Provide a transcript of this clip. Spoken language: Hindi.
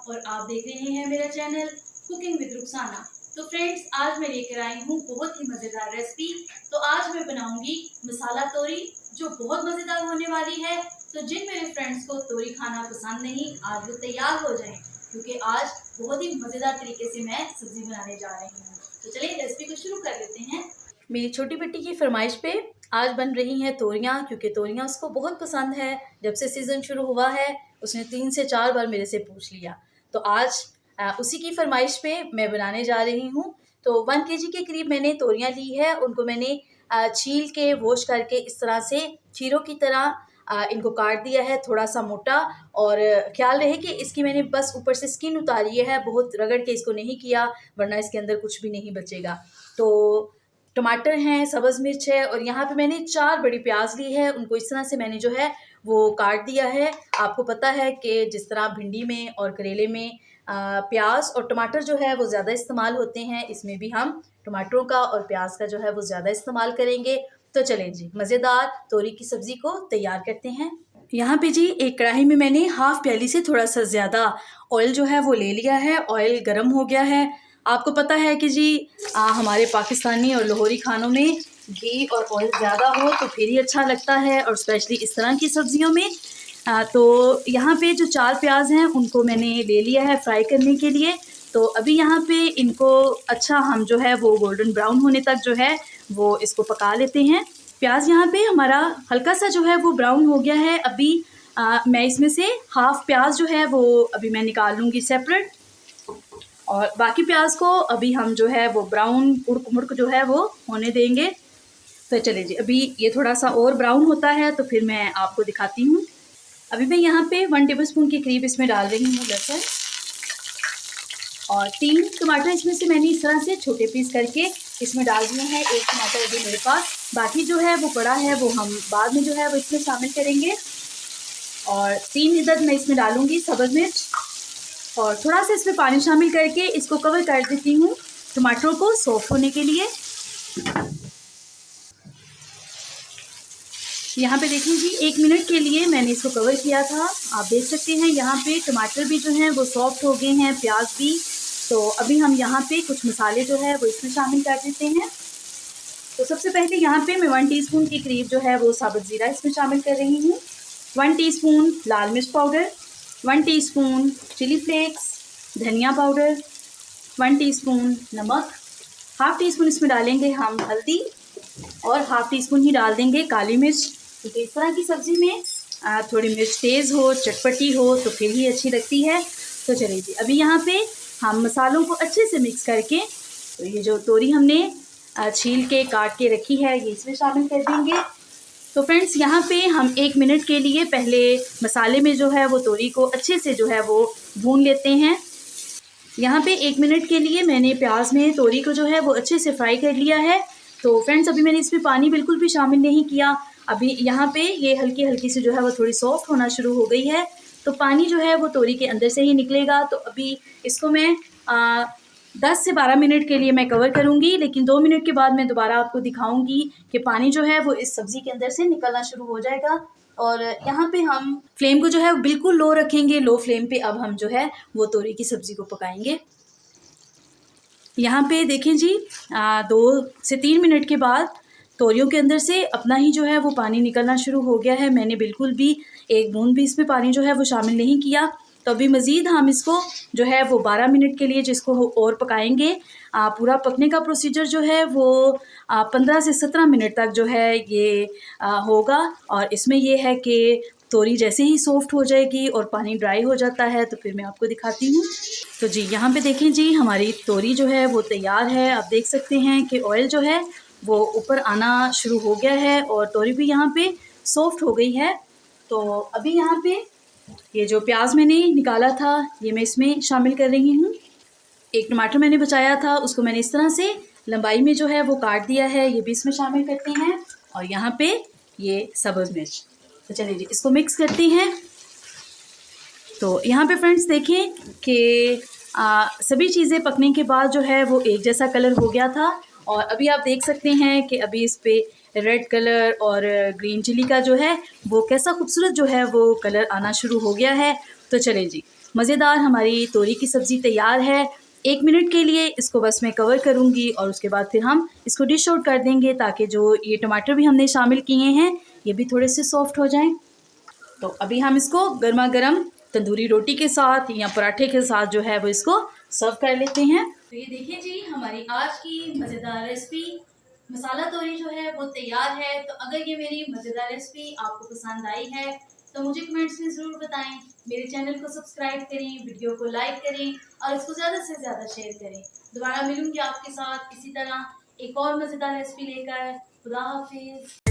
और आप देख रहे हैं मेरा चैनल कुकिंग विद रुखसाना। तो फ्रेंड्स, आज मैं लेकर आई हूँ बहुत ही मज़ेदार रेसिपी। तो आज मैं बनाऊंगी मसाला तोरी, जो बहुत मज़ेदार होने वाली है। तो जिन मेरे फ्रेंड्स को तोरी खाना पसंद नहीं, आज वो तैयार हो जाएं, क्योंकि आज बहुत ही मज़ेदार तरीके से मैं सब्ज़ी बनाने जा रही हूँ। तो चलिए रेसिपी को शुरू कर लेते हैं। मेरी छोटी बेटी की फरमाइश पे आज बन रही हैं तोरियाँ, क्योंकि तोरियाँ उसको बहुत पसंद है। जब से सीज़न शुरू हुआ है उसने 3 से 4 बार मेरे से पूछ लिया। तो आज उसी की फरमाइश पे मैं बनाने जा रही हूँ। तो 1 केजी के करीब मैंने तोरियाँ ली है। उनको मैंने छील के वॉश करके इस तरह से चीरों की तरह इनको काट दिया है, थोड़ा सा मोटा। और ख्याल रहे कि इसकी मैंने बस ऊपर से स्किन उतारी है, बहुत रगड़ के इसको नहीं किया, वरना इसके अंदर कुछ भी नहीं बचेगा। तो टमाटर हैं, सब्ज़ मिर्च है, और यहाँ पे मैंने 4 बड़ी प्याज ली है। उनको इस तरह से मैंने जो है वो काट दिया है। आपको पता है कि जिस तरह भिंडी में और करेले में प्याज और टमाटर जो है वो ज़्यादा इस्तेमाल होते हैं, इसमें भी हम टमाटरों का और प्याज का जो है वो ज़्यादा इस्तेमाल करेंगे। तो चलें जी, मज़ेदार तोरी की सब्ज़ी को तैयार करते हैं। यहाँ पे जी एक कढ़ाई में मैंने हाफ़ प्याली से थोड़ा सा ज़्यादा ऑयल जो है वो ले लिया है। ऑयल गर्म हो गया है। आपको पता है कि जी हमारे पाकिस्तानी और लाहौरी खानों में घी और ऑयल ज़्यादा हो तो फिर ही अच्छा लगता है, और स्पेशली इस तरह की सब्ज़ियों में। तो यहाँ पे जो 4 प्याज हैं उनको मैंने ले लिया है फ्राई करने के लिए। तो अभी यहाँ पे इनको अच्छा हम जो है वो गोल्डन ब्राउन होने तक जो है वो इसको पका लेते हैं। प्याज यहाँ पे हमारा हल्का सा जो है वो ब्राउन हो गया है। अभी मैं इसमें से हाफ़ प्याज जो है वो अभी मैं निकाल लूँगी सेपरेट, और बाकी प्याज को अभी हम जो है वो ब्राउन उड़क मुड़क जो है वो होने देंगे। तो चलिए जी, अभी ये थोड़ा सा और ब्राउन होता है तो फिर मैं आपको दिखाती हूँ। अभी मैं यहाँ पे 1 टेबलस्पून के करीब इसमें डाल रही हूँ लहसुन, और 3 टमाटर इसमें से मैंने इस तरह से छोटे पीस करके इसमें डाल दिए हैं। 1 टमाटर अभी मेरे पास बाकी जो है वो पड़ा है, वो हम बाद में जो है वो इसमें शामिल करेंगे। और 3 इधर मैं इसमें डालूँगी सब्ज़ मिर्च, और थोड़ा सा इसमें पानी शामिल करके इसको कवर कर देती हूँ टमाटरों को सॉफ्ट होने के लिए। यहाँ पे देखिए जी 1 मिनट के लिए मैंने इसको कवर किया था। आप देख सकते हैं यहाँ पे टमाटर भी जो हैं वो सॉफ्ट हो गए हैं, प्याज भी। तो अभी हम यहाँ पे कुछ मसाले जो है वो इसमें शामिल कर देते हैं। तो सबसे पहले यहाँ पे मैं 1 टीस्पून के करीब जो है वो साबुत ज़ीरा इसमें शामिल कर रही हूँ। 1 टीस्पून लाल मिर्च पाउडर, 1 टीस्पून चिली फ्लेक्स, धनिया पाउडर, 1 टीस्पून नमक, हाफ़ टीस्पून इसमें डालेंगे हम हल्दी, और हाफ़ टीस्पून ही डाल देंगे काली मिर्च, क्योंकि इस तरह की सब्ज़ी में थोड़ी मिर्च तेज़ हो, चटपटी हो तो फिर ही अच्छी लगती है। तो चलिए जी, अभी यहाँ पे हम मसालों को अच्छे से मिक्स करके तो ये जो तोरी हमने छील के काट के रखी है ये इसमें शामिल कर देंगे। तो फ्रेंड्स, यहाँ पे हम 1 मिनट के लिए पहले मसाले में जो है वो तोरी को अच्छे से जो है वो भून लेते हैं। यहाँ पे 1 मिनट के लिए मैंने प्याज में तोरी को जो है वो अच्छे से फ्राई कर लिया है। तो फ्रेंड्स, अभी मैंने इसमें पानी बिल्कुल भी शामिल नहीं किया। अभी यहाँ पे ये हल्की हल्की से जो है वो थोड़ी सॉफ्ट होना शुरू हो गई है, तो पानी जो है वो तोरी के अंदर से ही निकलेगा। तो अभी इसको मैं 10 से 12 मिनट के लिए मैं कवर करूँगी, लेकिन 2 मिनट के बाद मैं दोबारा आपको दिखाऊँगी कि पानी जो है वो इस सब्ज़ी के अंदर से निकलना शुरू हो जाएगा। और यहाँ पे हम फ्लेम को जो है बिल्कुल लो रखेंगे। लो फ्लेम पे अब हम जो है वो तोरी की सब्ज़ी को पकाएंगे। यहाँ पे देखें जी 2 से 3 मिनट के बाद तोरियों के अंदर से अपना ही जो है वो पानी निकलना शुरू हो गया है। मैंने बिल्कुल भी एक बूंद भी इसमें पानी जो है वो शामिल नहीं किया। तो अभी मज़ीद हम इसको जो है वो 12 मिनट के लिए जिसको और पकाएंगे। पूरा पकने का प्रोसीजर जो है वो 15 से 17 मिनट तक जो है ये होगा। और इसमें ये है कि तोरी जैसे ही सॉफ्ट हो जाएगी और पानी ड्राई हो जाता है तो फिर मैं आपको दिखाती हूँ। तो जी यहाँ पे देखें जी, हमारी तोरी जो है वो तैयार है। आप देख सकते हैं कि ऑयल जो है वो ऊपर आना शुरू हो गया है, और तोरी भी यहाँ पे सॉफ्ट हो गई है। तो अभी यहाँ पे ये जो प्याज मैंने निकाला था ये मैं इसमें शामिल कर रही हूँ। 1 टमाटर मैंने बचाया था, उसको मैंने इस तरह से लंबाई में जो है वो काट दिया है, ये भी इसमें शामिल करते हैं। और यहाँ पे ये सब्ज़ मिर्च। तो चलिए जी, इसको मिक्स करते हैं। तो यहाँ पे फ्रेंड्स देखें कि सभी चीज़ें पकने के बाद जो है वो एक जैसा कलर हो गया था। और अभी आप देख सकते हैं कि अभी इस पे रेड कलर और ग्रीन चिली का जो है वो कैसा खूबसूरत जो है वो कलर आना शुरू हो गया है। तो चलें जी, मज़ेदार हमारी तोरी की सब्ज़ी तैयार है। 1 मिनट के लिए इसको बस मैं कवर करूँगी और उसके बाद फिर हम इसको डिश आउट कर देंगे, ताकि जो ये टमाटर भी हमने शामिल किए हैं ये भी थोड़े से सॉफ्ट हो जाएं। तो अभी हम इसको गर्मा गर्म तंदूरी रोटी के साथ या पराठे के साथ जो है वो इसको सर्व कर लेते हैं। तो ये देखिए जी, हमारी आज की मज़ेदार रेसिपी मसाला तोरी जो है वो तैयार है। तो अगर ये मेरी मज़ेदार रेसिपी आपको पसंद आई है तो मुझे कमेंट्स में ज़रूर बताएं। मेरे चैनल को सब्सक्राइब करें, वीडियो को लाइक करें और इसको ज़्यादा से ज़्यादा शेयर करें। दोबारा मिलूंगी आपके साथ इसी तरह एक और मज़ेदार रेसिपी लेकर। खुदा हाफिज़।